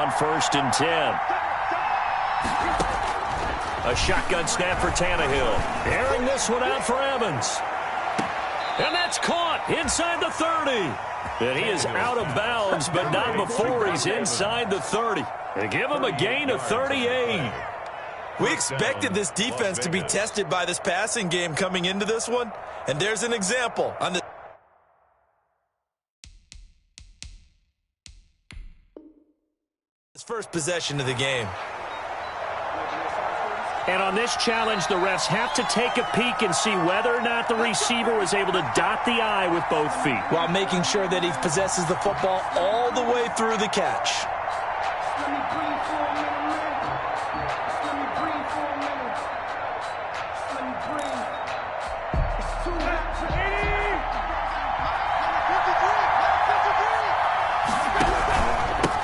on 1st and 10. A shotgun snap for Tannehill. Airing this one out for Evans. And that's caught inside the 30. And he is out of bounds, but not before he's inside the 30. They give him a gain of 38. We expected this defense to be tested by this passing game coming into this one, and there's an example on the first possession of the game. And on this challenge, the refs have to take a peek and see whether or not the receiver was able to dot the I with both feet, while making sure that he possesses the football all the way through the catch.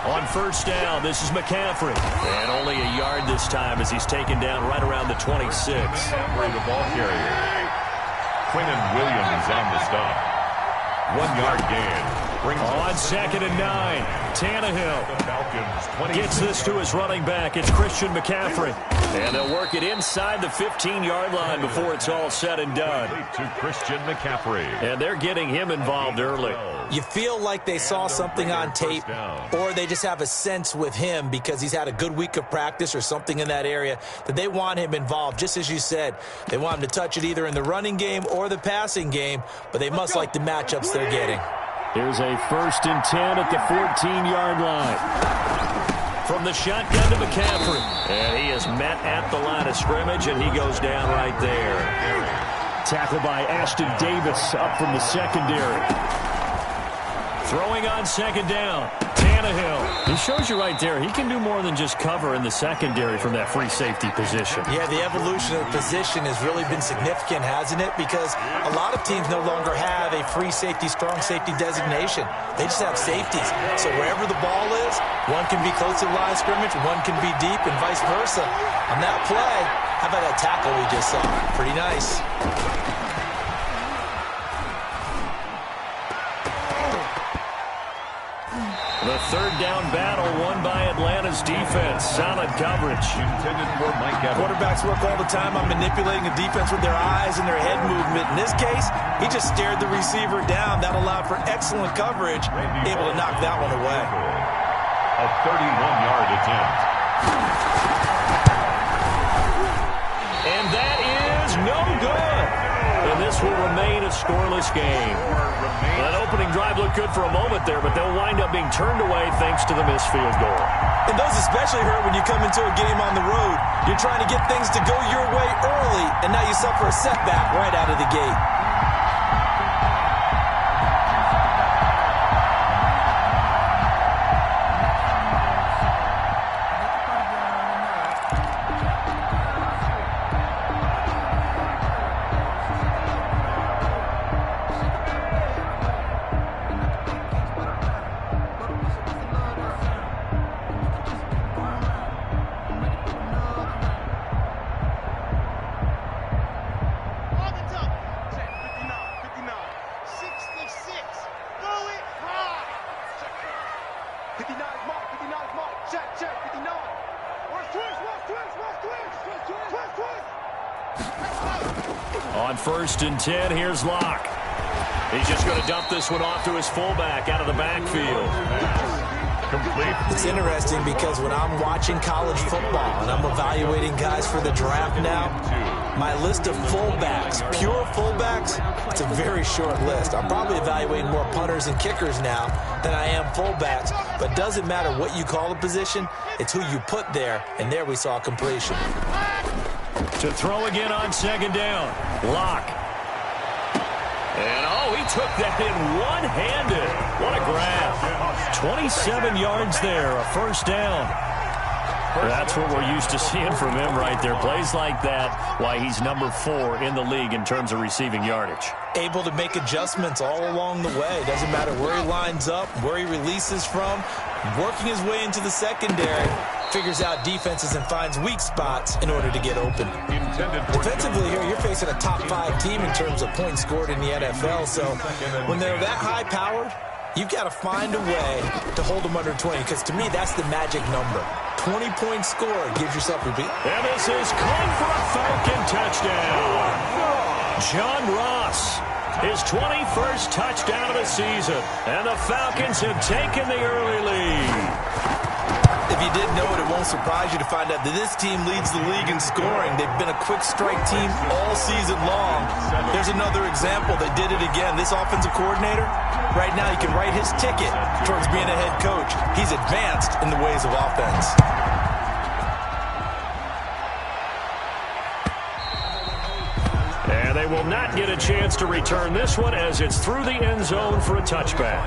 On 1st down, this is McCaffrey. And only a yard this time as he's taken down right around the 26. McCaffrey, the ball carrier. Quinnen Williams on the stop. 1 yard gain. On 2nd and 9, Tannehill gets this to his running back. It's Christian McCaffrey. And they'll work it inside the 15-yard line before it's all said and done. To Christian McCaffrey. And they're getting him involved early. You feel like they saw something on tape, or they just have a sense with him because he's had a good week of practice or something in that area that they want him involved. Just as you said, they want him to touch it either in the running game or the passing game, but they must like the matchups they're getting. Here's a 1st and 10 at the 14-yard line. From the shotgun to McCaffrey. And he is met at the line of scrimmage, and he goes down right there. Tackled by Ashton Davis up from the secondary. Throwing on 2nd down, Tannehill. He shows you right there, he can do more than just cover in the secondary from that free safety position. Yeah, the evolution of the position has really been significant, hasn't it? Because a lot of teams no longer have a free safety, strong safety designation. They just have safeties. So wherever the ball is, one can be close to the line of scrimmage, one can be deep, and vice versa. On that play, how about that tackle we just saw? Pretty nice. The 3rd down battle won by Atlanta's defense. Solid coverage. Intended for Mike Evans. Quarterbacks work all the time on manipulating a defense with their eyes and their head movement. In this case, he just stared the receiver down. That allowed for excellent coverage, able to knock that one away. A 31-yard attempt. And that is no good. And this will remain a scoreless game. That opening drive looked good for a moment there, but they'll wind up being turned away thanks to the missed field goal. And those especially hurt when you come into a game on the road. You're trying to get things to go your way early, and now you suffer a setback right out of the gate. On 1st and 10, here's Locke. He's just going to dump this one off to his fullback out of the backfield. Complete. It's interesting because when I'm watching college football and I'm evaluating guys for the draft now, my list of fullbacks, pure fullbacks, it's a very short list. I'm probably evaluating more punters and kickers now than I am fullbacks, but it doesn't matter what you call the position, it's who you put there, and there we saw completion. To throw again on 2nd down, Locke. And, oh, he took that in one-handed. What a grab. 27 yards there, a 1st down. That's what we're used to seeing from him right there. Plays like that, why he's number 4 in the league in terms of receiving yardage. Able to make adjustments all along the way. Doesn't matter where he lines up, where he releases from, working his way into the secondary, figures out defenses and finds weak spots in order to get open. Defensively here, you're facing a top 5 team in terms of points scored in the NFL, so when they're that high-powered, You've got to find a way to hold them under 20, because to me, that's the magic number. 20-point score gives yourself a beat. And this is caught for a Falcon touchdown. John Ross, his 21st touchdown of the season. And the Falcons have taken the early lead. If you didn't know it, it won't surprise you to find out that this team leads the league in scoring. They've been a quick strike team all season long. There's another example. They did it again. This offensive coordinator, right now, he can write his ticket towards being a head coach. He's advanced in the ways of offense. And they will not get a chance to return this one as it's through the end zone for a touchback.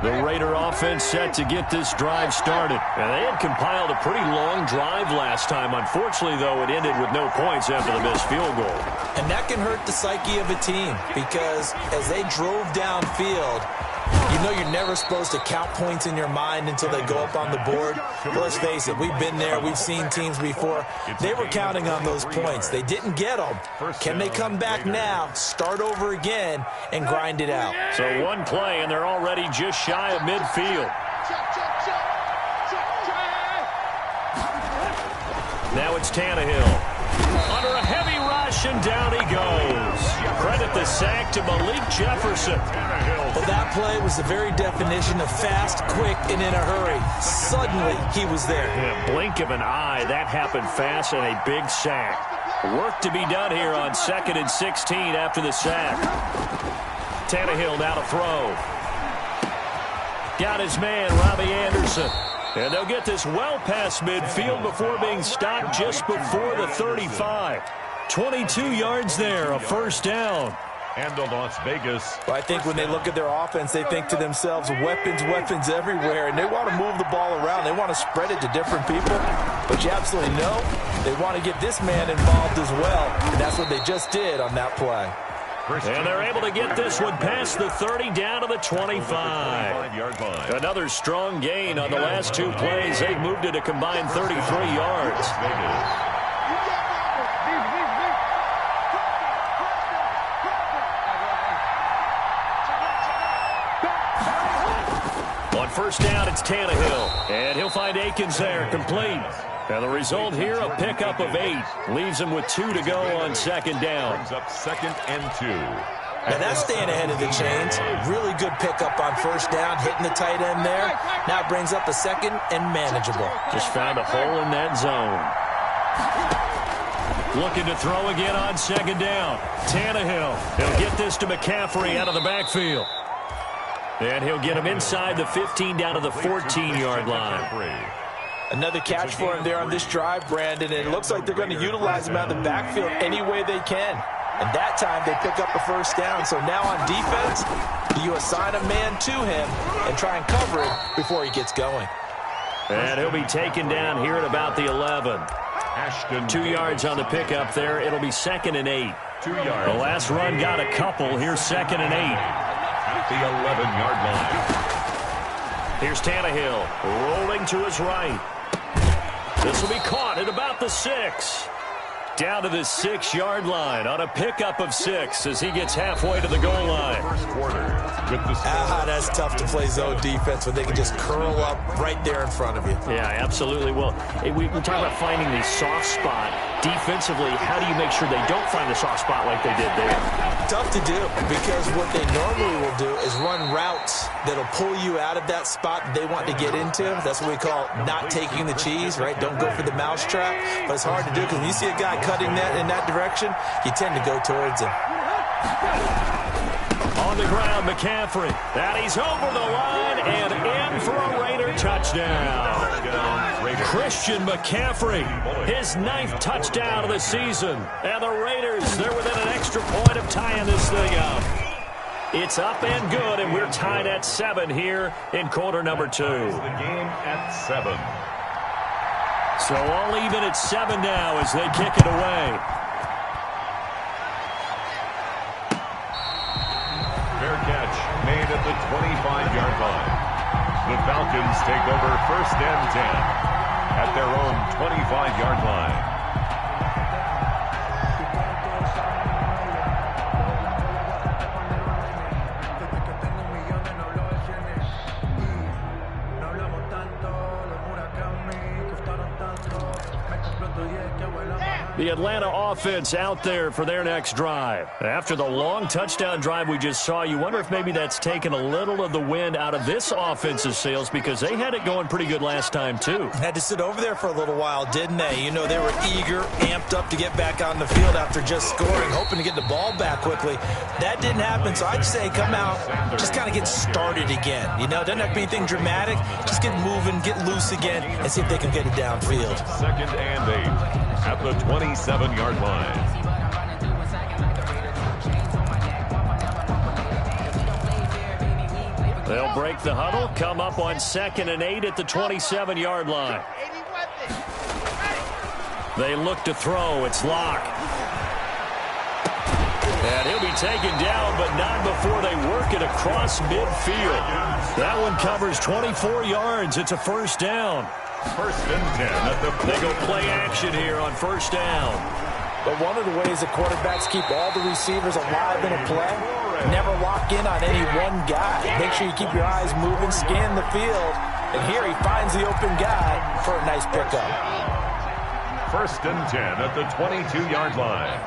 The Raider offense set to get this drive started. And they had compiled a pretty long drive last time. Unfortunately, though, it ended with no points after the missed field goal. And that can hurt the psyche of a team, because as they drove downfield, you know you're never supposed to count points in your mind until they go up on the board. But let's face it, we've been there. We've seen teams before. They were counting on those points. They didn't get them. Can they come back now, start over again, and grind it out? So one play, and they're already just shy of midfield. Now it's Tannehill. Under a heavy rush, and down he goes. Credit the sack to Malik Jefferson. Well, that play was the very definition of fast, quick, and in a hurry. Suddenly, he was there. In a blink of an eye, that happened fast, and a big sack. Work to be done here on 2nd and 16 after the sack. Tannehill now to throw. Got his man, Robbie Anderson. And they'll get this well past midfield before being stopped just before the 35. 22 yards there, a first down. And the Las Vegas. Well, I think when they look at their offense, they think to themselves, weapons, weapons everywhere. And they want to move the ball around. They want to spread it to different people. But you absolutely know they want to get this man involved as well. And that's what they just did on that play. And they're able to get this one past the 30 down to the 25. Another strong gain on the last two plays. They've moved it a combined 33 yards. On first down, it's Tannehill. And he'll find Akins there, complete. And the result here, a pickup of 8. Leaves him with 2 to go on second down. Brings up 2nd and 2. Now that's staying ahead of the chains. Really good pickup on first down, hitting the tight end there. Now it brings up a 2nd and manageable. Just found a hole in that zone. Looking to throw again on second down. Tannehill. He'll get this to McCaffrey out of the backfield. And he'll get him inside the 15 down to the 14-yard line. Another catch for him there on this drive, Brandon, and it looks like they're going to utilize him out of the backfield any way they can. And that time they pick up a first down. So now on defense, do you assign a man to him and try and cover it before he gets going? And he'll be taken down here at about the 11. 2 yards on the pickup there. It'll be 2nd and 8. 2 yards. The last run got a couple. Here's 2nd and 8. At the 11-yard line. Here's Tannehill rolling to his right. This will be caught at about the 6. Down to the 6-yard line on a pickup of 6 as he gets halfway to the goal line. First quarter with the that's tough to play zone defense when they can just curl up right there in front of you. Yeah, absolutely. Well, we talk about finding the soft spot. Defensively, how do you make sure they don't find the soft spot like they did there? Tough to do, because what they normally will do is run routes that'll pull you out of that spot they want to get into. That's what we call not taking the cheese, right? Don't go for the mousetrap. But it's hard to do because when you see a guy cutting that in that direction, you tend to go towards him. On the ground, McCaffrey. And he's over the line and in for a Raider touchdown. Christian McCaffrey, his 9th touchdown of the season. And the Raiders, they're within an extra point of tying this thing up. It's up and good, and we're tied at 7 here in quarter number 2. The game at 7. So all even at 7 now as they kick it away. Fair catch made at the 25-yard line. The Falcons take over 1st and 10. at their own 25-yard line. The Atlanta offense out there for their next drive. After the long touchdown drive we just saw, you wonder if maybe that's taken a little of the wind out of this offense's sails, because they had it going pretty good last time too. Had to sit over there for a little while, didn't they? You know, they were eager, amped up to get back on the field after just scoring, hoping to get the ball back quickly. That didn't happen, so I'd say come out, just kind of get started again. You know, doesn't have to be anything dramatic. Just get moving, get loose again, and see if they can get it downfield. 2nd and 8 at the 27-yard line. They'll break the huddle, come up on 2nd and 8 at the 27-yard line. They look to throw. It's Locke. And he'll be taken down, but not before they work it across midfield. That one covers 24 yards. It's a first down. 1st and 10 at the They go play action here on first down. But one of the ways the quarterbacks keep all the receivers alive in a play, never lock in on any one guy. Make sure you keep your eyes moving, scan the field, and here he finds the open guy for a nice pickup. 1st and 10 at the 22-yard line.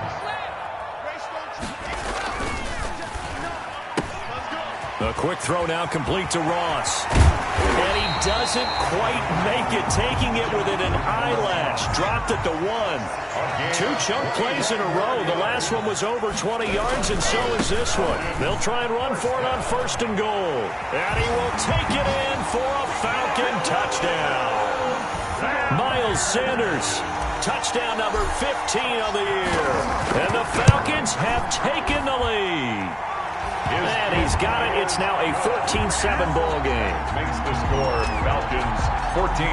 A quick throw now complete to Ross. And he doesn't quite make it, taking it within an eyelash. Dropped at the 1. 2 chunk plays in a row. The last one was over 20 yards, and so is this one. They'll try and run for it on 1st and goal. And he will take it in for a Falcon touchdown. Miles Sanders, touchdown number 15 of the year. And the Falcons have taken the lead. And he's got it. It's now a 14-7 ball game. Makes the score Falcons 14.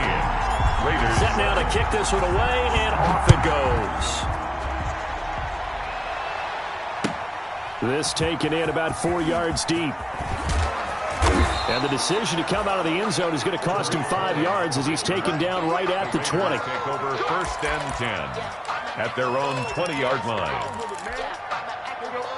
Raiders set now to kick this one away, and off it goes. This taken in about 4 yards deep. And the decision to come out of the end zone is going to cost him 5 yards as he's taken down right at the 20. Take over 1st and 10 at their own 20-yard line.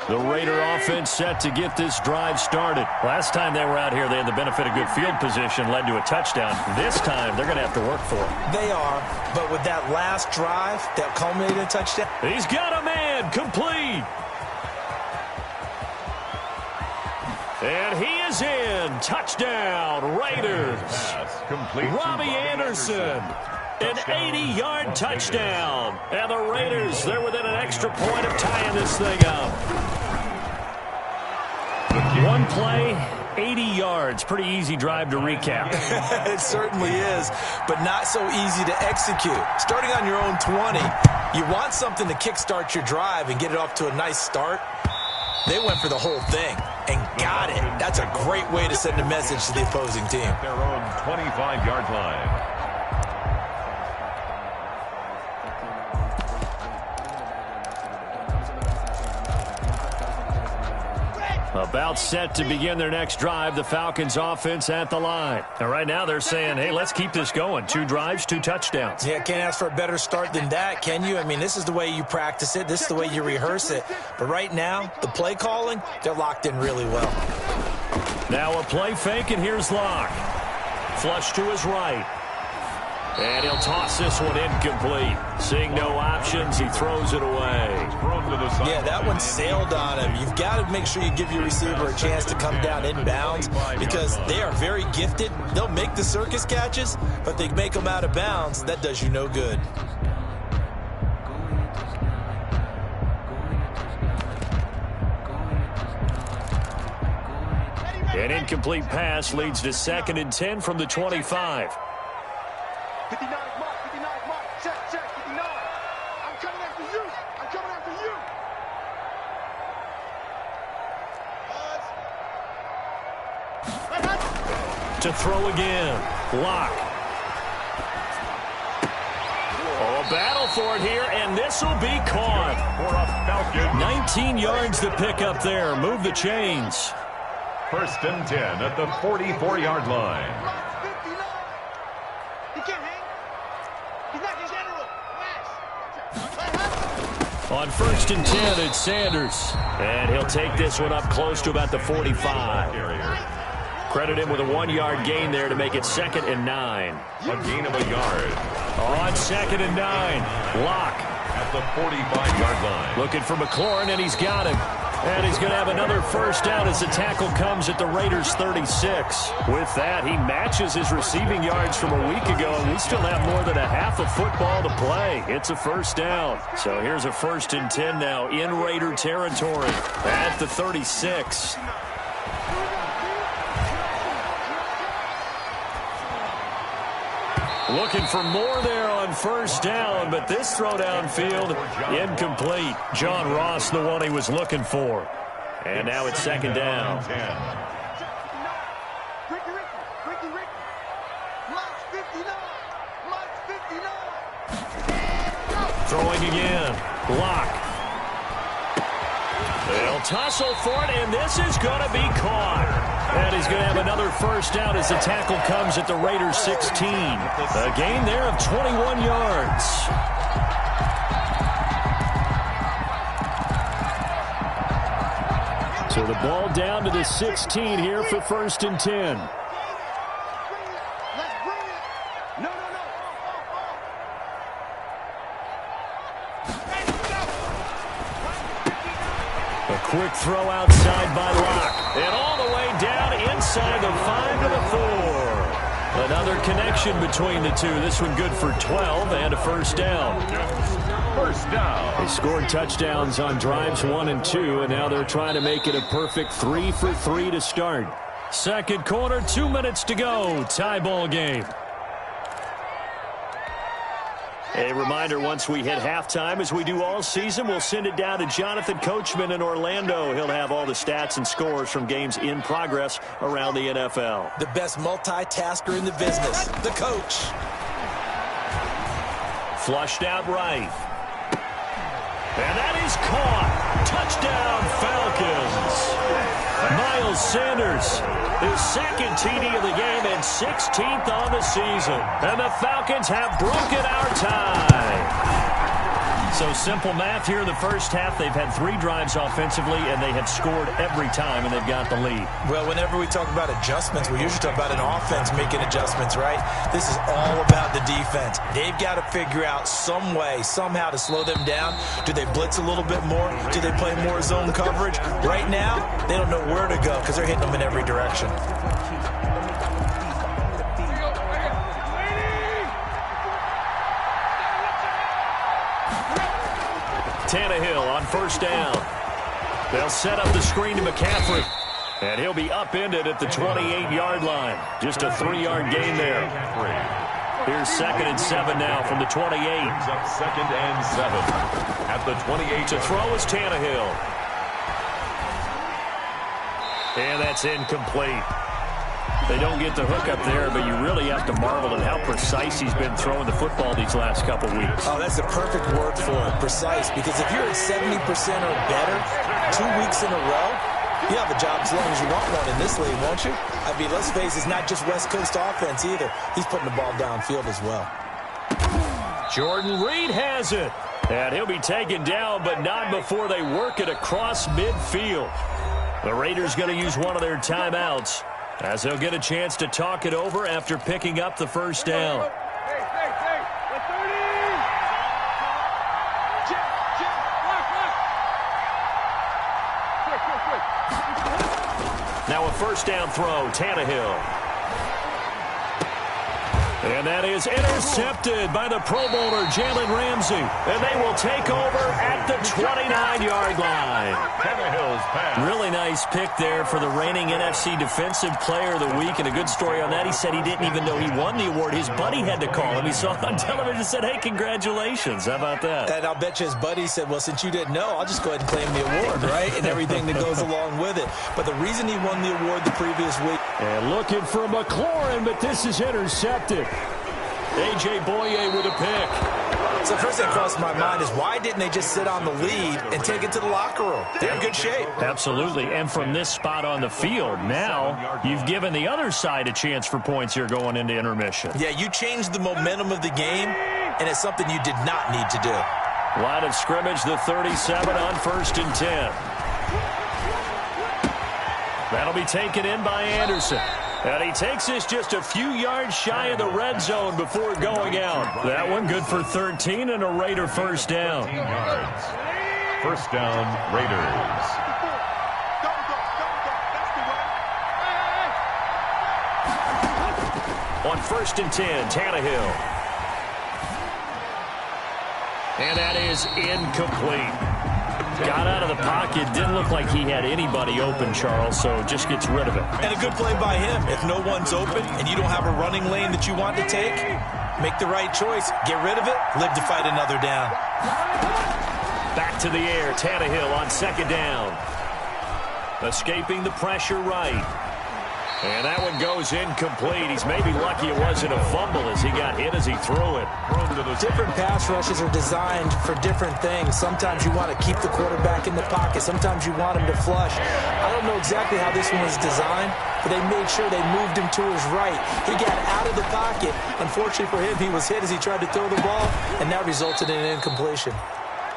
The Raider offense set to get this drive started. Last time they were out here, they had the benefit of good field position, led to a touchdown. This time, they're going to have to work for it. They are, but with that last drive that culminated in a touchdown. He's got a man, complete. And he is in. Touchdown, Raiders. Robbie Anderson. An 80-yard touchdown. And the Raiders, they're within an extra point of tying this thing up. One play, 80 yards. Pretty easy drive to recap. It certainly is, but not so easy to execute. Starting on your own 20, you want something to kickstart your drive and get it off to a nice start. They went for the whole thing and got it. That's a great way to send a message to the opposing team. Their own 25-yard line. About set to begin their next drive, the Falcons offense at the line. And right now they're saying, hey, let's keep this going. 2 drives, 2 touchdowns. Yeah, can't ask for a better start than that, can you? I mean, this is the way you practice it. This is the way you rehearse it. But right now, the play calling, they're locked in really well. Now a play fake, and here's Locke. Flush to his right. And he'll toss this one incomplete. Seeing no options, he throws it away. Yeah, that one sailed on him. You've got to make sure you give your receiver a chance to come down inbounds because they are very gifted. They'll make the circus catches, but they make them out of bounds. That does you no good. An incomplete pass leads to 2nd and 10 from the 25. 59 mark, 59 mark, check, 59. I'm coming after you. I'm coming after you. To throw again. Locke. Oh, a battle for it here, and this will be caught. 19 yards to pick up there. Move the chains. 1st and 10 at the 44-yard line. On 1st and 10, it's Sanders. And he'll take this one up close to about the 45. Credit him with a 1-yard gain there to make it 2nd and 9. A gain of a yard. On 2nd and 9, Locke. At the 45-yard line. Looking for McLaurin, and he's got him. And he's going to have another first down as the tackle comes at the Raiders' 36. With that, he matches his receiving yards from a week ago, and we still have more than a half of football to play. It's a first down. So here's a 1st and 10 now in Raider territory at the 36. Looking for more there on first down, but this throw downfield, incomplete. John Ross, the one he was looking for. And now it's 2nd down. Throwing again. Locke. They'll tussle for it, and this is going to be caught. And he's going to have another first down as the tackle comes at the Raiders' 16. A gain there of 21 yards. So the ball down to the 16 here for 1st and 10. Quick throw outside by Locke. And all the way down inside the 5 to the 4. Another connection between the two. This one good for 12 and a first down. First down. They scored touchdowns on drives 1 and 2, and now they're trying to make it a perfect 3 for 3 to start. Second quarter, 2 minutes to go. Tie ball game. A reminder, once we hit halftime, as we do all season, we'll send it down to Jonathan Coachman in Orlando. He'll have all the stats and scores from games in progress around the NFL. The best multitasker in the business, the coach. Flushed out right. And that is caught. Touchdown, Falcons. Miles Sanders, his 2nd TD of the game and 16th on the season. And the Falcons have broken our tie. So simple math here in the first half. They've had 3 drives offensively, and they have scored every time, and they've got the lead. Well, whenever we talk about adjustments, we usually talk about an offense making adjustments, right? This is all about the defense. They've got to figure out some way, somehow to slow them down. Do they blitz a little bit more? Do they play more zone coverage? Right now, they don't know where to go because they're hitting them in every direction. Tannehill on first down. They'll set up the screen to McCaffrey. And he'll be upended at the 28-yard line. Just a 3-yard gain there. Here's 2nd and 7 now from the 28. Brings up 2nd and 7 at the 28. To throw is Tannehill. And that's incomplete. They don't get the hook up there, but you really have to marvel at how precise he's been throwing the football these last couple weeks. Oh, that's the perfect word for it, precise, because if you're at 70% or better 2 weeks in a row, you have a job as long as you want one in this league, won't you? I mean, let's face it, it's not just West Coast offense either. He's putting the ball downfield as well. Jordan Reed has it. And he'll be taken down, but not before they work it across midfield. The Raiders going to use one of their timeouts, as they'll get a chance to talk it over after picking up the first down. Now a first down throw, Tannehill. And that is intercepted by the Pro Bowler, Jalen Ramsey. And they will take over at the 29-yard line. Tannehill's pass. Really nice pick there for the reigning NFC Defensive Player of the Week. And a good story on that, he said he didn't even know he won the award. His buddy had to call him. He saw it on television and said, hey, congratulations. How about that? And I'll bet you his buddy said, well, since you didn't know, I'll just go ahead and claim the award, right? And everything that goes along with it. But the reason he won the award the previous week. And looking for McLaurin, but this is intercepted. A.J. Boye with a pick. So first thing that crossed my mind is why didn't they just sit on the lead and take it to the locker room? They're in good shape. Absolutely. And from this spot on the field, now you've given the other side a chance for points here going into intermission. Yeah, you changed the momentum of the game, and it's something you did not need to do. Line of scrimmage, the 37 on 1st and 10. That'll be taken in by Anderson. And he takes this just a few yards shy of the red zone before going out. That one good for 13 and a Raider first down. 13 yards. First down, Raiders. On 1st and 10, Tannehill. And that is incomplete. Got out of the pocket. Didn't look like he had anybody open, Charles, so just gets rid of it. And a good play by him. If no one's open and you don't have a running lane that you want to take, make the right choice. Get rid of it. Live to fight another down. Back to the air. Tannehill on 2nd down. Escaping the pressure right. And that one goes incomplete. He's maybe lucky it wasn't a fumble as he got hit as he threw it. Different pass rushes are designed for different things. Sometimes you want to keep the quarterback in the pocket. Sometimes you want him to flush. I don't know exactly how this one was designed, but they made sure they moved him to his right. He got out of the pocket. Unfortunately for him, he was hit as he tried to throw the ball, and that resulted in an incompletion.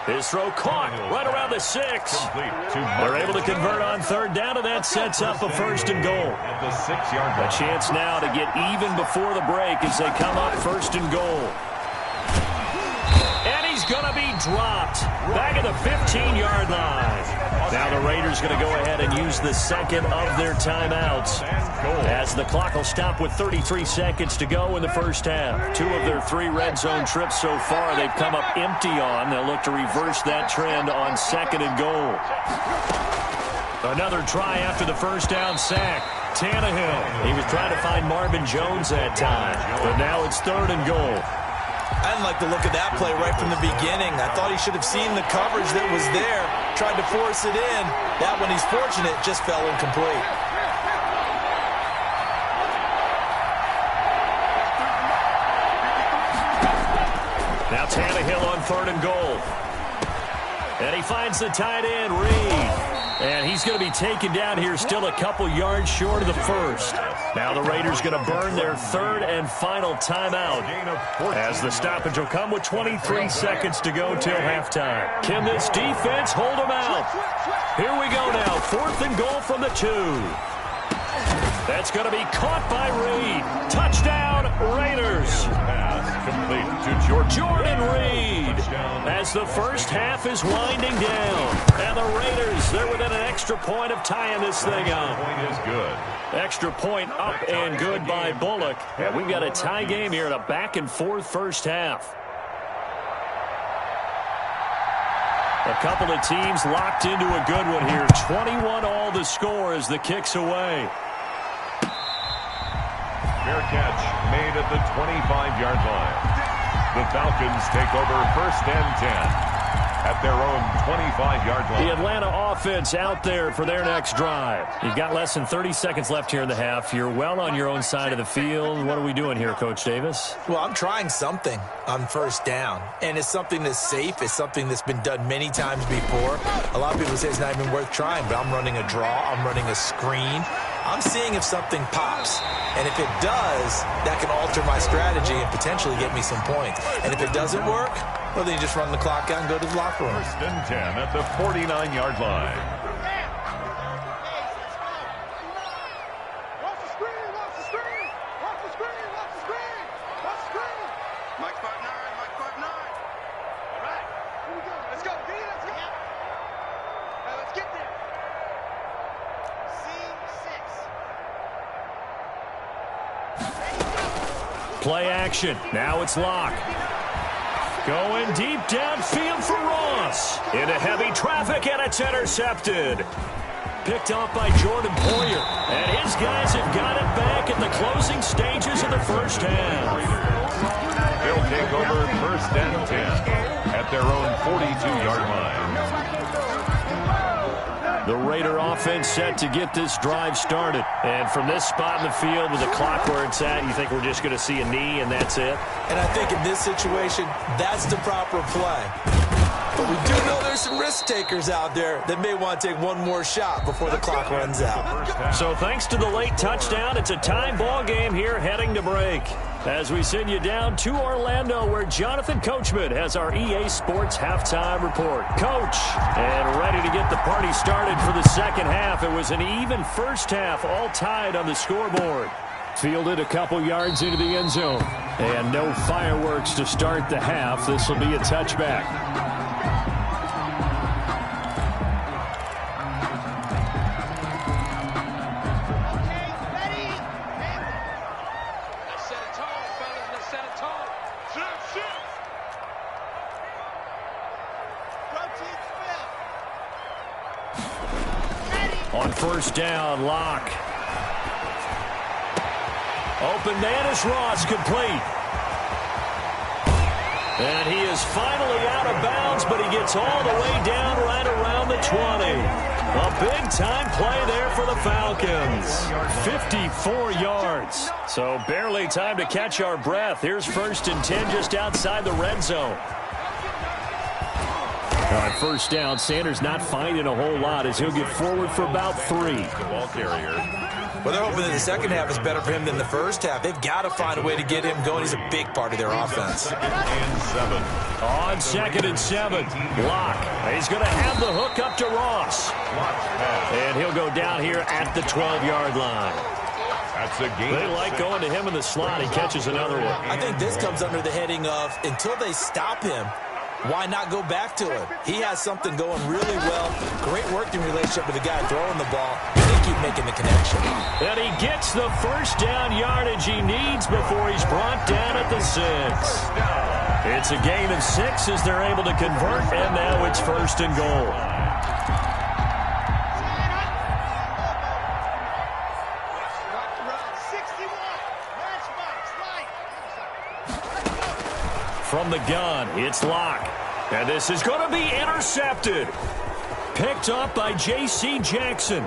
His throw caught right around the 6. They're able to convert on 3rd down, and that sets up a 1st and goal. At the 6-yard line. A chance now to get even before the break as they come up 1st and goal. And he's going to be dropped back at the 15-yard line. Now the Raiders going to go ahead and use the 2nd of their timeouts as the clock will stop with 33 seconds to go in the first half. 2 of their 3 red zone trips so far they've come up empty on. They'll look to reverse that trend on 2nd and goal. Another try after the first down sack. Tannehill. He was trying to find Marvin Jones that time, but now it's 3rd and goal. I didn't like the look of that play right from the beginning. I thought he should have seen the coverage that was there, tried to force it in. That one, he's fortunate, just fell incomplete. Now Tannehill on 3rd and goal. And he finds the tight end, Reed. And he's going to be taken down here still a couple yards short of the 1st. Now the Raiders going to burn their 3rd and final timeout as the stoppage will come with 23 seconds to go till halftime. Can this defense hold them out? Here we go now. 4th and goal from the 2. That's going to be caught by Reed. Touchdown, Raiders. Complete to Jordan Reed as the first half is winding down. And the Raiders, they're within an extra point of tying this thing up. Point is good. Extra point up and good by Bullock. And we've got a tie game here in a back-and-forth first half. A couple of teams locked into a good one here. 21 all the score as the kick's away. Fair catch made at the 25-yard line. The Falcons take over 1st and 10 at their own 25-yard line. The Atlanta offense out there for their next drive. You've got less than 30 seconds left here in the half. You're well on your own side of the field. What are we doing here, Coach Davis? Well, I'm trying something on 1st down, and it's something that's safe. It's something that's been done many times before. A lot of people say it's not even worth trying, but I'm running a draw. I'm running a screen. I'm seeing if something pops. And if it does, that can alter my strategy and potentially get me some points. And if it doesn't work, well, then you just run the clock out and go to the locker room. 1st and 10 at the 49-yard line. Watch the screen, watch the screen, watch the screen, watch the screen, watch the screen. Mike 5'9", Mike 5'9". All right, here we go. Let's go. Get in, let's go. All right, let's get there. Play action. Now it's Locke. Going deep downfield for Ross. Into heavy traffic, and it's intercepted. Picked off by Jordan Poyer. And his guys have got it back in the closing stages of the first half. They'll take over 1st and 10 at their own 42-yard line. The Raider offense set to get this drive started. And from this spot in the field with the clock where it's at, you think we're just going to see a knee and that's it? And I think in this situation, that's the proper play. But we do know there's some risk takers out there that may want to take one more shot before the clock runs out. So thanks to the late touchdown, it's a time ball game here heading to break. As we send you down to Orlando, where Jonathan Coachman has our EA Sports halftime report. Coach, and ready to get the party started for the second half. It was an even first half, all tied on the scoreboard. Fielded a couple yards into the end zone. And no fireworks to start the half. This will be a touchback. On first down, Locke. Open man is Ross, complete. And he is finally out of bounds, but he gets all the way down right around the 20. A big-time play there for the Falcons. 54 yards. So barely time to catch our breath. Here's 1st and 10 just outside the red zone. On first down, Sanders not finding a whole lot as he'll get forward for about 3. The ball carrier. Well, they're hoping that the second half is better for him than the first half. They've got to find a way to get him going. He's a big part of their offense. 2nd and 7. On 2nd and 7, Locke. He's going to have the hook up to Ross. And he'll go down here at the 12-yard line. That's a gain. They like going to him in the slot. He catches another one. I think this comes under the heading of until they stop him, why not go back to him? He has something going really well. Great working relationship with the guy throwing the ball. They keep making the connection. And he gets the first down yardage he needs before he's brought down at the 6. It's a gain of 6 as they're able to convert, and now it's 1st and goal. From the gun, it's Locke. And this is going to be intercepted. Picked up by J.C. Jackson.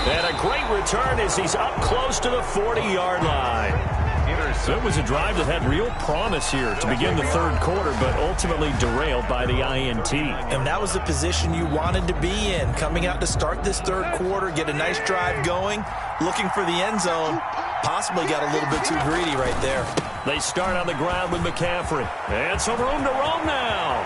And a great return as he's up close to the 40-yard line. So it was a drive that had real promise here to begin the third quarter, but ultimately derailed by the INT. And that was the position you wanted to be in, coming out to start this third quarter, get a nice drive going, looking for the end zone. Possibly got a little bit too greedy right there. They start on the ground with McCaffrey. And some room to roam now.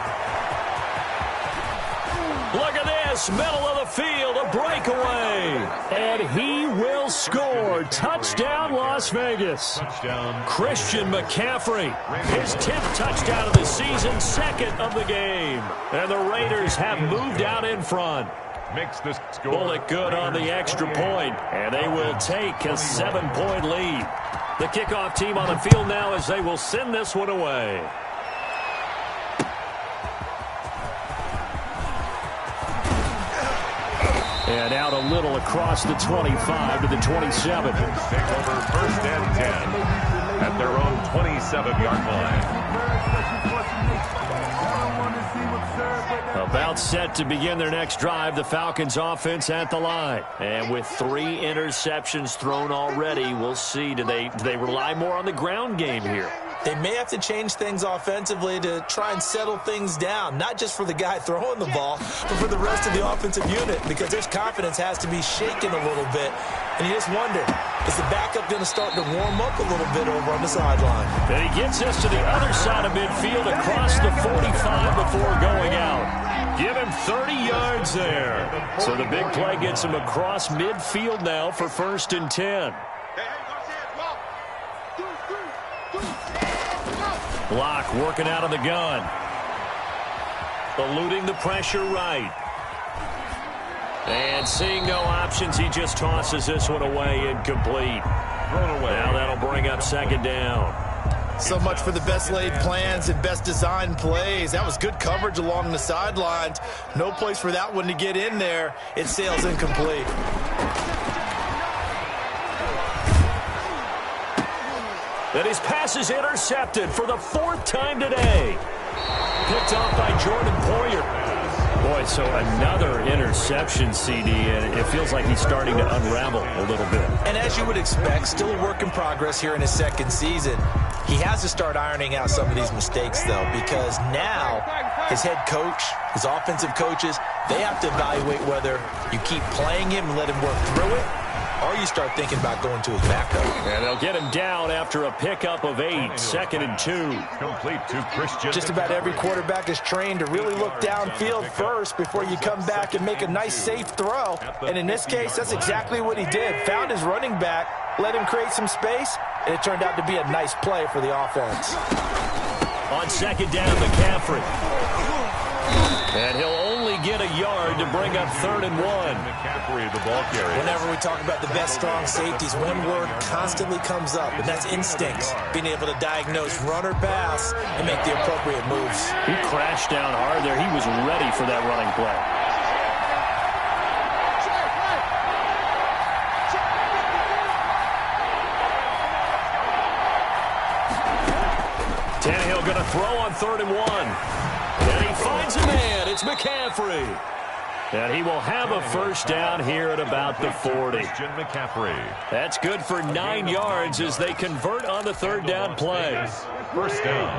Look at this, middle of the field, a breakaway. And he will score. Touchdown, Las Vegas. Touchdown. Christian McCaffrey, his 10th touchdown of the season, 2nd of the game. And the Raiders have moved out in front. Makes the score. Bullet good on the extra point, and they will take a 7-point lead. The kickoff team on the field now as they will send this one away. And out a little across the 25 to the 27. Take over 1st and 10 at their own 27-yard line. About set to begin their next drive, the Falcons offense at the line. And with 3 interceptions thrown already, we'll see. Do they rely more on the ground game here? They may have to change things offensively to try and settle things down, not just for the guy throwing the ball, but for the rest of the offensive unit, because their confidence has to be shaken a little bit. And you just wonder, is the backup going to start to warm up a little bit over on the sideline? And he gets us to the other side of midfield across the 45 before going out. Give him 30 yards there. So the big play gets him across midfield now for 1st and 10. Locke working out of the gun. Eluding the pressure right. And seeing no options, he just tosses this one away, incomplete. Thrown away. Now that'll bring up 2nd down. So much for the best laid plans and best designed plays. That was good coverage along the sidelines. No place for that one to get in there. It sails incomplete. And his pass is intercepted for the 4th time today. Picked off by Jordan Poyer. Boy, so another interception, CD, and it feels like he's starting to unravel a little bit. And as you would expect, still a work in progress here in his 2nd season. He has to start ironing out some of these mistakes, though, because now his head coach, his offensive coaches, they have to evaluate whether you keep playing him and let him work through it, or you start thinking about going to his backup. And they'll get him down after a pickup of 8, 2nd and 2. Complete to Christian. Just about every quarterback is trained to really look downfield first before you come back and make a nice, safe throw. And in this case, that's exactly what he did. Found his running back, let him create some space, and it turned out to be a nice play for the offense. On 2nd down, McCaffrey. And he'll only get a yard to bring up 3rd and 1. McCaffrey, the ball carrier. Whenever we talk about the best strong safeties, one word constantly comes up, and that's instincts. Being able to diagnose run or pass and make the appropriate moves. He crashed down hard there. He was ready for that running play. Tannehill going to throw on 3rd and 1. And he finds a man. It's McCaffrey. And he will have a first down here at about the 40. McCaffrey. That's good for 9 yards as they convert on the 3rd down play. First down.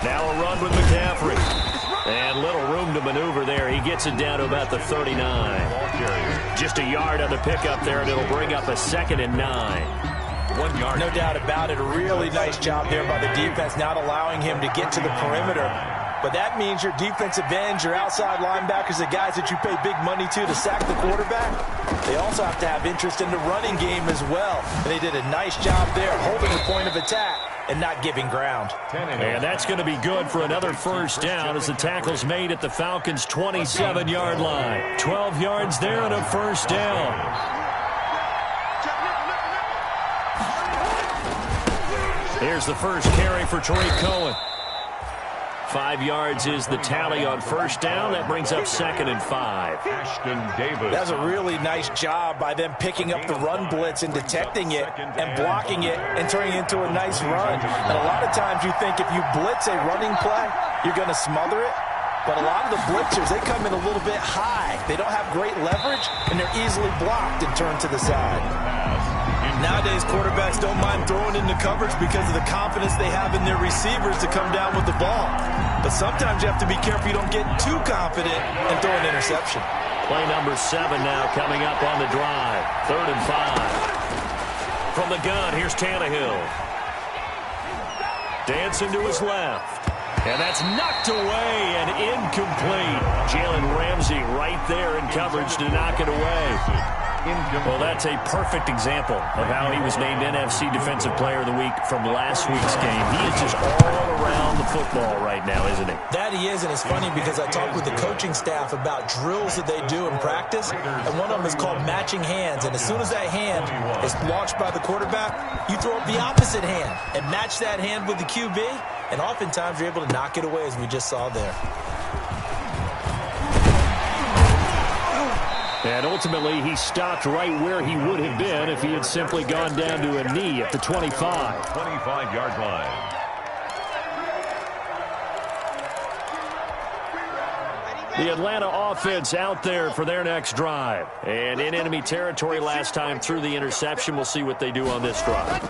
Now a run with McCaffrey. And little room to maneuver there. He gets it down to about the 39. Just a yard on the pickup there, and it'll bring up a 2nd and 9. 1 yard. No doubt about it. A really nice job there by the defense, not allowing him to get to the perimeter. But that means your defensive ends, your outside linebackers, the guys that you pay big money to sack the quarterback, they also have to have interest in the running game as well. And they did a nice job there, holding the point of attack and not giving ground. And that's going to be good for another first down as the tackle's made at the Falcons' 27-yard line. 12 yards there and a first down. Here's the first carry for Tariq Cohen. 5 yards is the tally on first down. That brings up 2nd and 5. Ashton Davis. That's a really nice job by them picking up the run blitz and detecting it and blocking it and turning it into a nice run. And a lot of times you think if you blitz a running play, you're going to smother it. But a lot of the blitzers, they come in a little bit high. They don't have great leverage, and they're easily blocked and turned to the side. Nowadays, quarterbacks don't mind throwing into coverage because of the confidence they have in their receivers to come down with the ball. But sometimes you have to be careful you don't get too confident and throw an interception. Play number 7 now coming up on the drive. 3rd and 5. From the gun, here's Tannehill. Dancing to his left. And that's knocked away and incomplete. Jalen Ramsey right there in coverage to knock it away. Well, that's a perfect example of how he was named NFC Defensive Player of the Week from last week's game. He is just all around the football right now, isn't he? That he is, and it's funny because I talked with the coaching staff about drills that they do in practice, and one of them is called matching hands. And as soon as that hand is launched by the quarterback, you throw up the opposite hand and match that hand with the QB, and oftentimes you're able to knock it away, as we just saw there. And ultimately, he stopped right where he would have been if he had simply gone down to a knee at the 25. 25-yard line. The Atlanta offense out there for their next drive. And in enemy territory last time through the interception. We'll see what they do on this drive.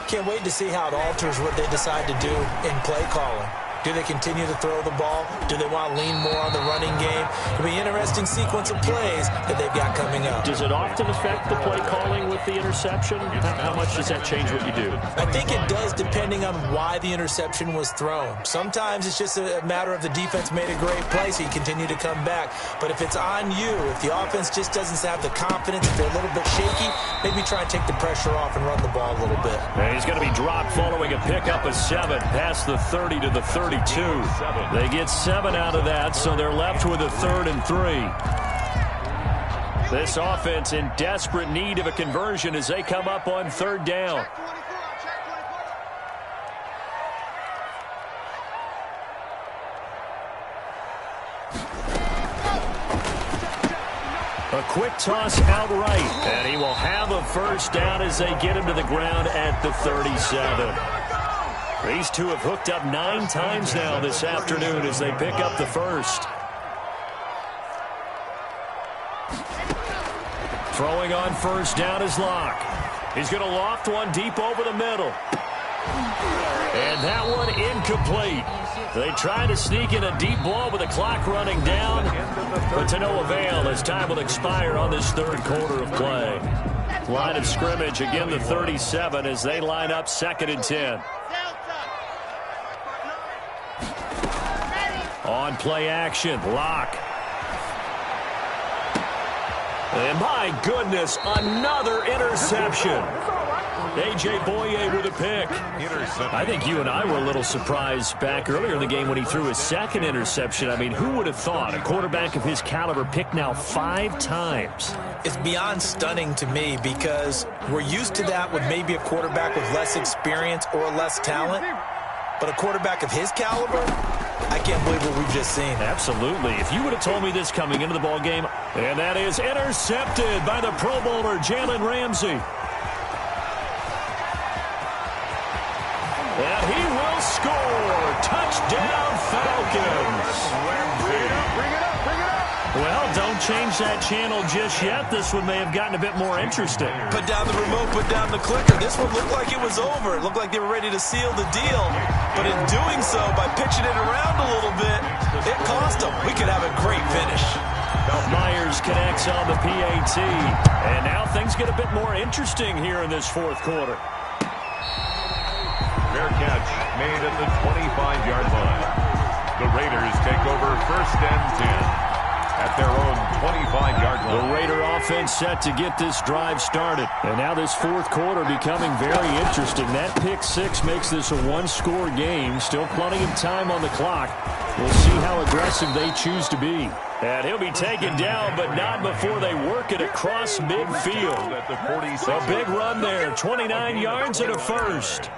Can't wait to see how it alters what they decide to do in play calling. Do they continue to throw the ball? Do they want to lean more on the running game? It'll be an interesting sequence of plays that they've got coming up. Does it often affect the play calling with the interception? How much does that change what you do? I think it does, depending on why the interception was thrown. Sometimes it's just a matter of the defense made a great play, so you continue to come back. But if it's on you, if the offense just doesn't have the confidence, if they're a little bit shaky, maybe try and take the pressure off and run the ball a little bit. And he's going to be dropped following a pickup of 7 past the 30 to the 32. They get 7 out of that, so they're left with a 3rd and 3. This offense in desperate need of a conversion as they come up on 3rd down. A quick toss outright, and he will have a first down as they get him to the ground at the 37. These two have hooked up 9 times now this afternoon as they pick up the first. Throwing on first down is Locke. He's going to loft one deep over the middle. And And that one incomplete. They try to sneak in a deep ball with the clock running down, but to no avail as time will expire on this third quarter of play. Line of scrimmage, again the 37 as they line up 2nd and 10. On play action, Locke. And my goodness, another interception. A.J. Boye with a pick. I think you and I were a little surprised back earlier in the game when he threw his second interception. I mean, who would have thought a quarterback of his caliber picked now 5 times? It's beyond stunning to me because we're used to that with maybe a quarterback with less experience or less talent. But a quarterback of his caliber, I can't believe what we've just seen. Absolutely. If you would have told me this coming into the ball game, and that is intercepted by the Pro Bowler, Jalen Ramsey. And he will score. Touchdown, Falcons. Bring it up, bring it up, bring it up. Well, don't change that channel just yet. This one may have gotten a bit more interesting. Put down the remote, put down the clicker. This one looked like it was over. It looked like they were ready to seal the deal. But in doing so, by pitching it around a little bit, it cost them. We could have a great finish. Myers connects on the PAT. And now things get a bit more interesting here in this fourth quarter. Fair catch made at the 25-yard line. The Raiders take over 1st and 10. At their own 25-yard line. The Raider offense set to get this drive started. And now this fourth quarter becoming very interesting. That pick 6 makes this a 1-score game. Still plenty of time on the clock. We'll see how aggressive they choose to be. And he'll be taken down, but not before they work it across midfield. A big run there. 29 yards and a first.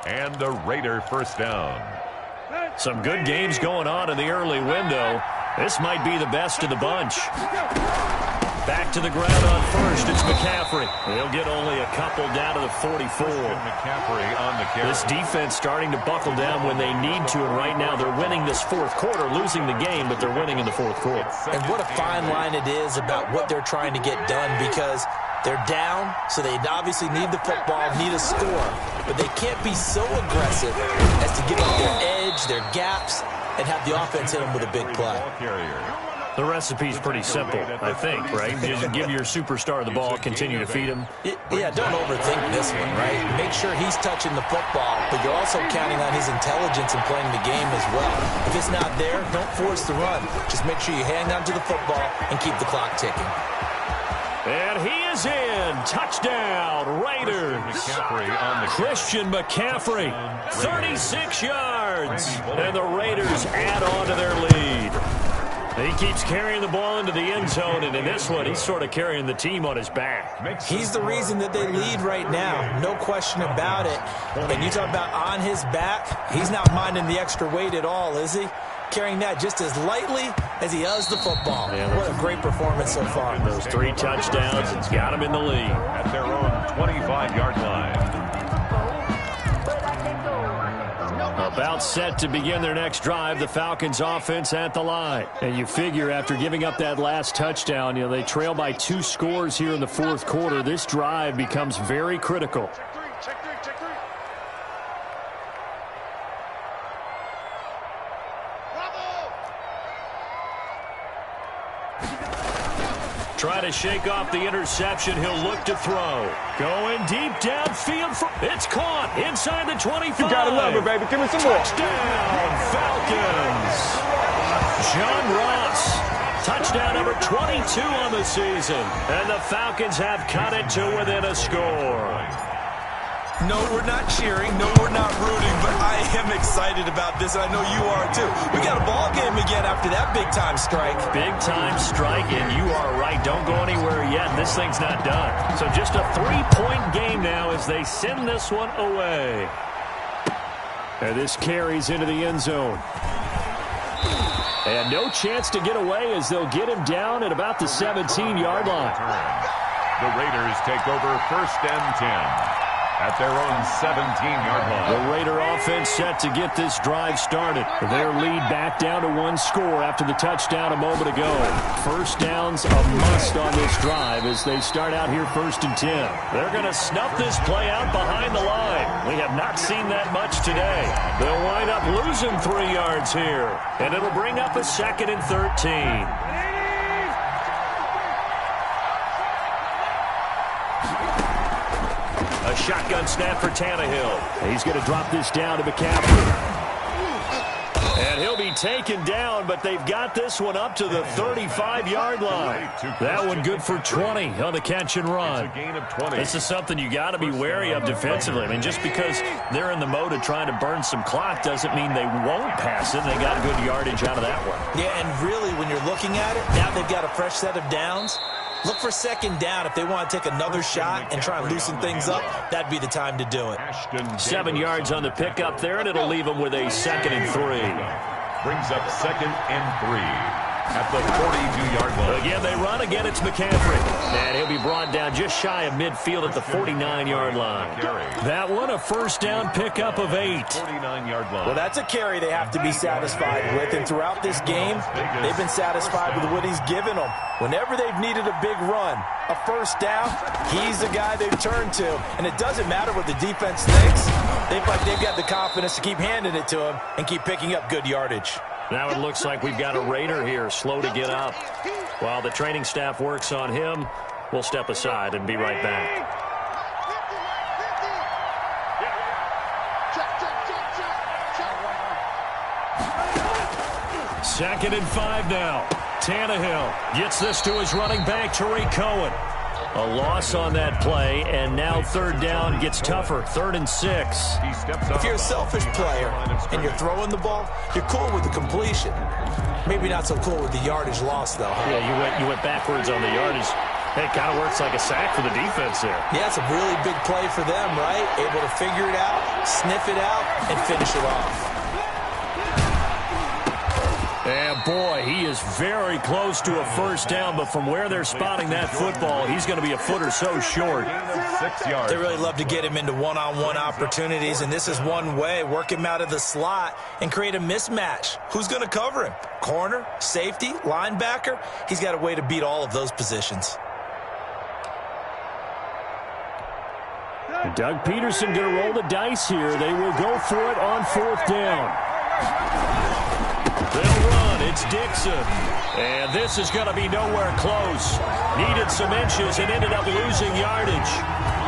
And the Raider first down. Some good games going on in the early window. This might be the best of the bunch. Back to the ground on first. It's McCaffrey. He'll get only a couple down to the 44. McCaffrey on the carry. This defense starting to buckle down when they need to, and right now they're winning this fourth quarter, losing the game, but they're winning in the fourth quarter. And what a fine line it is about what they're trying to get done because they're down, so they obviously need the football, need a score, but they can't be so aggressive as to give up their edge, their gaps, and have the offense hit them with a big play. The recipe's pretty simple, I think, right? You just give your superstar the ball, continue to feed him. Yeah, don't overthink this one, right? Make sure he's touching the football, but you're also counting on his intelligence in playing the game as well. If it's not there, don't force the run. Just make sure you hang on to the football and keep the clock ticking. And he is in. Touchdown, Raiders. Christian McCaffrey, 36 yards. And the Raiders add on to their lead. He keeps carrying the ball into the end zone, and in this one, he's sort of carrying the team on his back. He's the reason that they lead right now, no question about it. And you talk about on his back, he's not minding the extra weight at all, is he? Carrying that just as lightly as he does the football. Yeah, what a great performance so far. Those 3 touchdowns, it's got him in the lead. At their own 25-yard line. About set to begin their next drive, the Falcons offense at the line. And you figure after giving up that last touchdown, they trail by 2 scores here in the fourth quarter. This drive becomes very critical. Check three. Try to shake off the interception. He'll look to throw. Going deep downfield. It's caught inside the 25. You gotta love it, baby. Give me some more. Touchdown, Falcons. John Ross. Touchdown number 22 on the season. And the Falcons have cut it to within a score. No, we're not cheering. No, we're not rooting. But I am excited about this, and I know you are too. We got a ball game again after that big-time strike. Big-time strike, and you are right. Don't go anywhere yet. This thing's not done. So just a 3-point game now as they send this one away. And this carries into the end zone. And no chance to get away as they'll get him down at about the 17-yard line. The Raiders take over 1st and 10. At their own 17-yard line. The Raider offense set to get this drive started. Their lead back down to 1 score after the touchdown a moment ago. First down's a must on this drive as they start out here 1st and 10. They're going to snuff this play out behind the line. We have not seen that much today. They'll wind up losing 3 yards here, and it'll bring up a 2nd and 13. A shotgun snap for Tannehill. He's going to drop this down to McCaffrey. And he'll be taken down, but they've got this one up to the 35-yard line. That one good for 20 on the catch and run. This is something you got to be wary of defensively. I mean, just because they're in the mode of trying to burn some clock doesn't mean they won't pass it. They got good yardage out of that one. Yeah, and really, when you're looking at it, now they've got a fresh set of downs. Look for 2nd down. If they want to take another shot and try and loosen things up, that'd be the time to do it. 7 yards on the pickup there, and it'll leave them with a 2nd and 3. Brings up 2nd and 3 at the 42-yard line. Again, they run. Again, it's McCaffrey. And he'll be brought down just shy of midfield at the 49-yard line. That one, a first down pickup of 8. 49-yard line. Well, that's a carry they have to be satisfied with. And throughout this game, they've been satisfied with what he's given them. Whenever they've needed a big run, a first down, he's the guy they've turned to. And it doesn't matter what the defense thinks. They've got the confidence to keep handing it to him and keep picking up good yardage. Now it looks like we've got a Raider here, slow to get up. While the training staff works on him, we'll step aside and be right back. 2nd and 5 now. Tannehill gets this to his running back, Tariq Cohen. A loss on that play, and now 3rd down gets tougher. 3rd and 6. If you're a selfish player and you're throwing the ball, you're cool with the completion. Maybe not so cool with the yardage loss, though. Yeah, you went backwards on the yardage. It kind of works like a sack for the defense there. Yeah, it's a really big play for them, right? Able to figure it out, sniff it out, and finish it off. And boy, he is very close to a first down, but from where they're spotting that football, he's going to be a foot or so short. 6 yards. They really love to get him into one-on-one opportunities, and this is one way. Work him out of the slot and create a mismatch. Who's going to cover him? Corner, safety, linebacker? He's got a way to beat all of those positions. Doug Peterson going to roll the dice here. They will go for it on 4th down. They'll run. It's Dixon. And this is going to be nowhere close. Needed some inches and ended up losing yardage.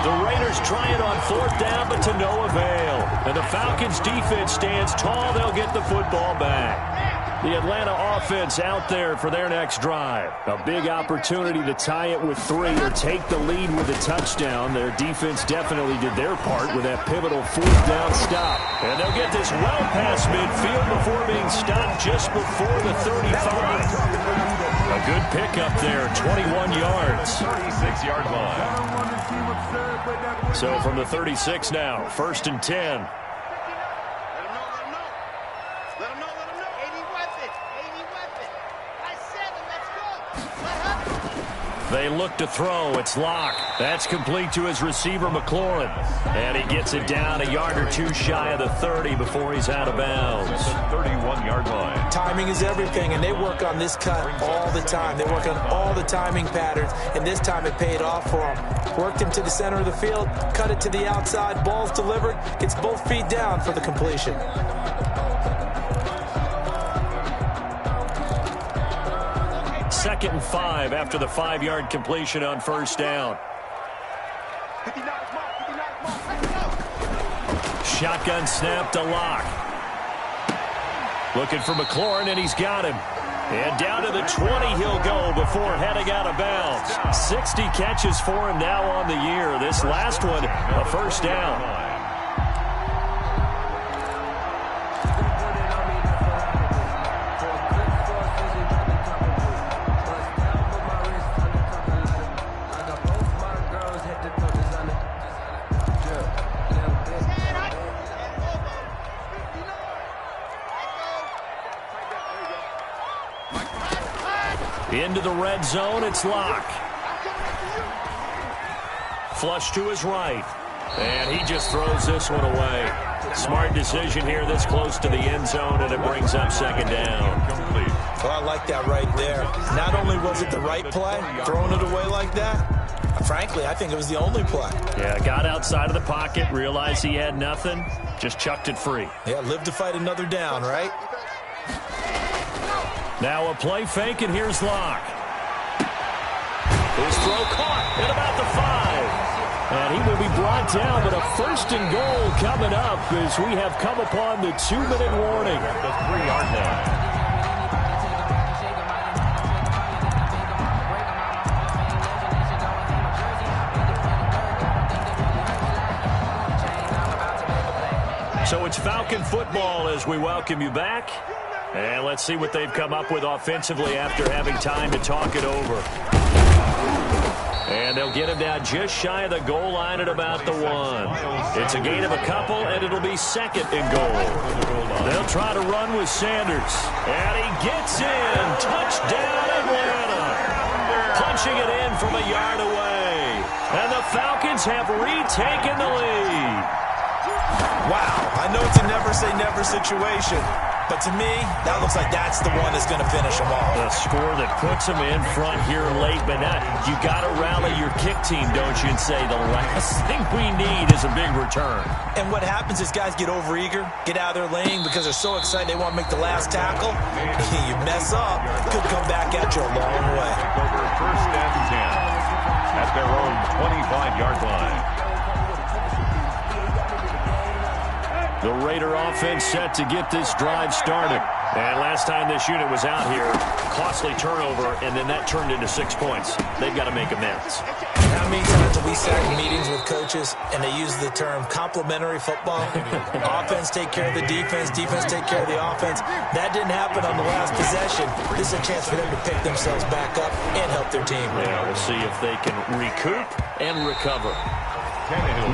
The Raiders try it on 4th down, but to no avail. And the Falcons' defense stands tall. They'll get the football back. The Atlanta offense out there for their next drive. A big opportunity to tie it with 3 or take the lead with a touchdown. Their defense definitely did their part with that pivotal 4th down stop. And they'll get this well past midfield before being stopped just before the 35. A good pickup there, 21 yards. 36-yard line. So from the 36 now, 1st and 10. They look to throw. It's Locke. That's complete to his receiver, McLaurin. And he gets it down a yard or 2 shy of the 30 before he's out of bounds. 31-yard line. Timing is everything, and they work on this cut all the time. They work on all the timing patterns, and this time it paid off for him. Worked him to the center of the field, cut it to the outside, ball's delivered, gets both feet down for the completion. 2nd and 5 after the 5-yard completion on 1st down. Shotgun snap to Locke. Looking for McLaurin, and he's got him. And down to the 20 he'll go before heading out of bounds. 60 catches for him now on the year. This last one, a first down. Into the red zone, it's Locke. Flush to his right. And he just throws this one away. Smart decision here this close to the end zone, and it brings up second down. Well, I like that right there. Not only was it the right play, throwing it away like that, frankly, I think it was the only play. Yeah, got outside of the pocket, realized he had nothing, just chucked it free. Yeah, live to fight another down, right? Now a play fake, and here's Locke. His throw caught at about the 5. And he will be brought down, but a first and goal coming up as we have come upon the 2-minute warning. The 3-yard line. So it's Falcon football as we welcome you back. And let's see what they've come up with offensively after having time to talk it over. And they'll get him down just shy of the goal line at about the 1. It's a gain of a couple, and it'll be second and goal. They'll try to run with Sanders. And he gets in. Touchdown, Atlanta. Punching it in from a yard away. And the Falcons have retaken the lead. Wow, I know it's a never-say-never situation, but to me, that looks like that's the one that's going to finish them off. A score that puts them in front here late, but now you got to rally your kick team, don't you, and say the last thing we need is a big return. And what happens is guys get overeager, get out of their lane because they're so excited they want to make the last tackle. You mess up, could come back at you a long way. Over first and 10 at their own 25-yard line. The Raider offense set to get this drive started. And last time this unit was out here, costly turnover, and then that turned into 6 points. They've got to make amends. How many times have we sat in meetings with coaches and they use the term complementary football? Offense take care of the defense, defense take care of the offense. That didn't happen on the last possession. This is a chance for them to pick themselves back up and help their team. Yeah, we'll see if they can recoup and recover.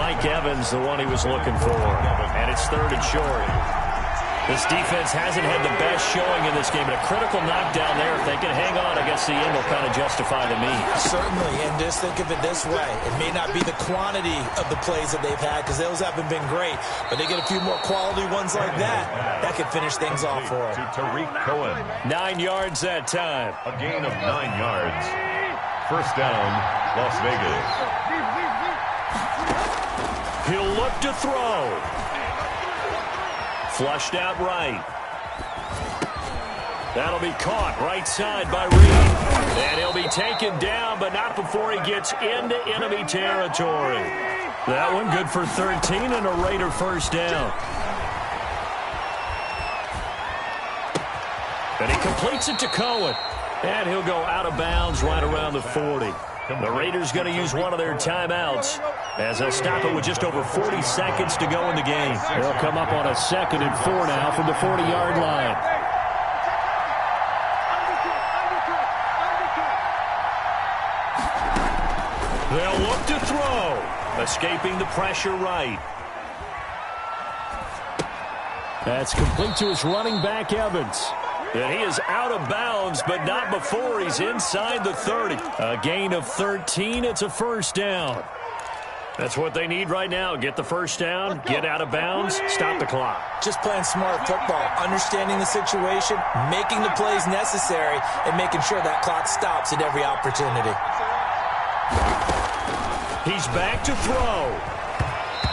Mike Evans, the one he was looking for. And it's third and short. This defense hasn't had the best showing in this game. But a critical knockdown there. If they can hang on, I guess the end will kind of justify the means. Certainly, and just think of it this way. It may not be the quantity of the plays that they've had because those haven't been great. But they get a few more quality ones like that. That could finish things off for them. To Tariq Cohen. 9 yards that time. A gain of 9 yards. First down, Las Vegas. He'll look to throw. Flushed out right. That'll be caught right side by Reed. And he'll be taken down, but not before he gets into enemy territory. That one good for 13 and a Raider first down. And he completes it to Cohen. And he'll go out of bounds right around the 40. The Raiders going to use one of their timeouts as they'll stop it with just over 40 seconds to go in the game. They'll come up on a 2nd and 4 now from the 40-yard line. They'll look to throw. Escaping the pressure right. That's complete to his running back, Evans. And he is out of bounds, but not before he's inside the 30. A gain of 13. It's a first down. That's what they need right now. Get the first down, get out of bounds, stop the clock. Just playing smart football, understanding the situation, making the plays necessary, and making sure that clock stops at every opportunity. He's back to throw.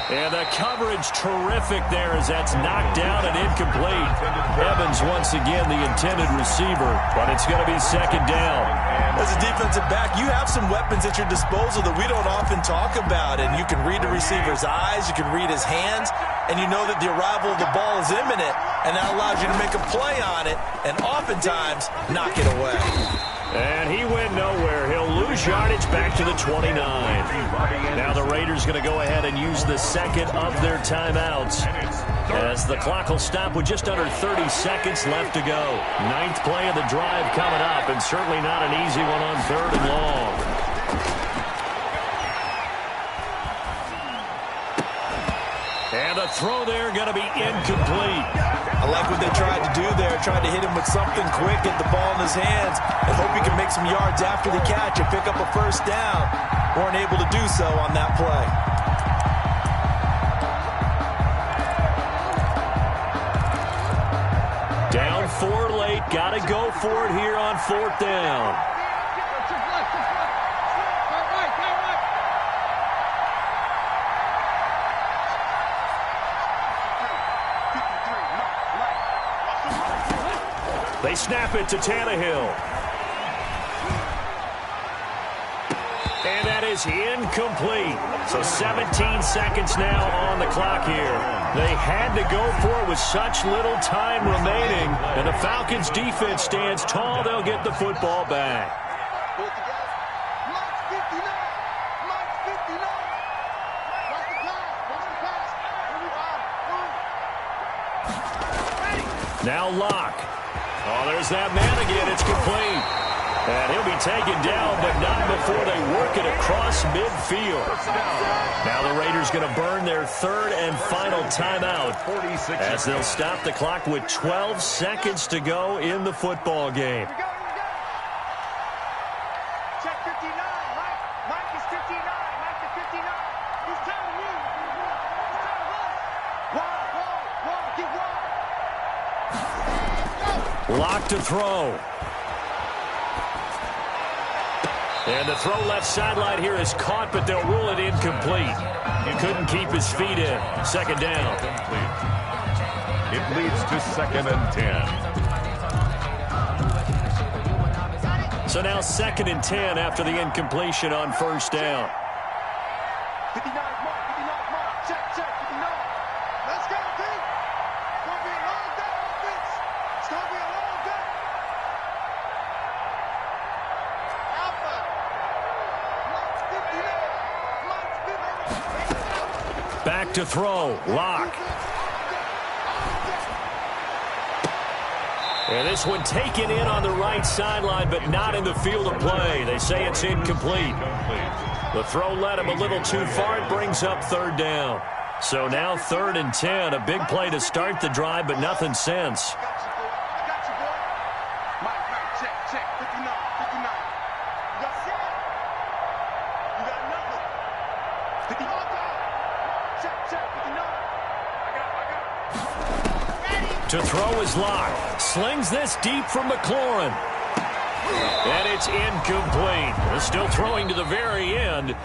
And the coverage terrific there as that's knocked down and incomplete. Evans once again the intended receiver, but it's going to be second down. As a defensive back, you have some weapons at your disposal that we don't often talk about. And you can read the receiver's eyes, you can read his hands, and you know that the arrival of the ball is imminent, and that allows you to make a play on it and oftentimes knock it away. And he went nowhere. He'll lose yardage back to the 29. Now the Raiders going to go ahead and use the second of their timeouts as the clock will stop with just under 30 seconds left to go. 9th play of the drive coming up, and certainly not an easy one on 3rd and long. And the throw there going to be incomplete. I like what they tried to do there, tried to hit him with something quick, get the ball in his hands, and hope he can make some yards after the catch and pick up a first down. Weren't able to do so on that play. Down 4 late. Got to go for it here on 4th down. They snap it to Tannehill. And that is incomplete. So 17 seconds now on the clock here. They had to go for it with such little time remaining. And the Falcons' defense stands tall. They'll get the football back. Now Locke. Oh, there's that man again. It's complete. And he'll be taken down, but not before they work it across midfield. Now the Raiders going to burn their 3rd and final timeout as they'll stop the clock with 12 seconds to go in the football game. Check 59. Mike is 59. Mike is 59. He's time to move. He's time to run. Get wide. Lock to throw. And the throw left sideline here is caught, but they'll rule it incomplete. He couldn't keep his feet in. 2nd down. It leads to 2nd and 10. So now 2nd and 10 after the incompletion on 1st down. 59 mark. 59 mark. Check. 59. Let's go, team. It's going to be a long day, offense. It's going to be a long day. Alpha. Mike's 59. Back to throw. Locke. And this one taken in on the right sideline, but not in the field of play. They say it's incomplete. The throw led him a little too far. It brings up 3rd down. So now 3rd and 10. A big play to start the drive, but nothing since. I got you, boy. Mike, check. 59. You got set. You got nothing. 59. Check. 59. I got it. To throw is Locke. Slings this deep from McLaurin. And it's incomplete. They're still throwing to the very end.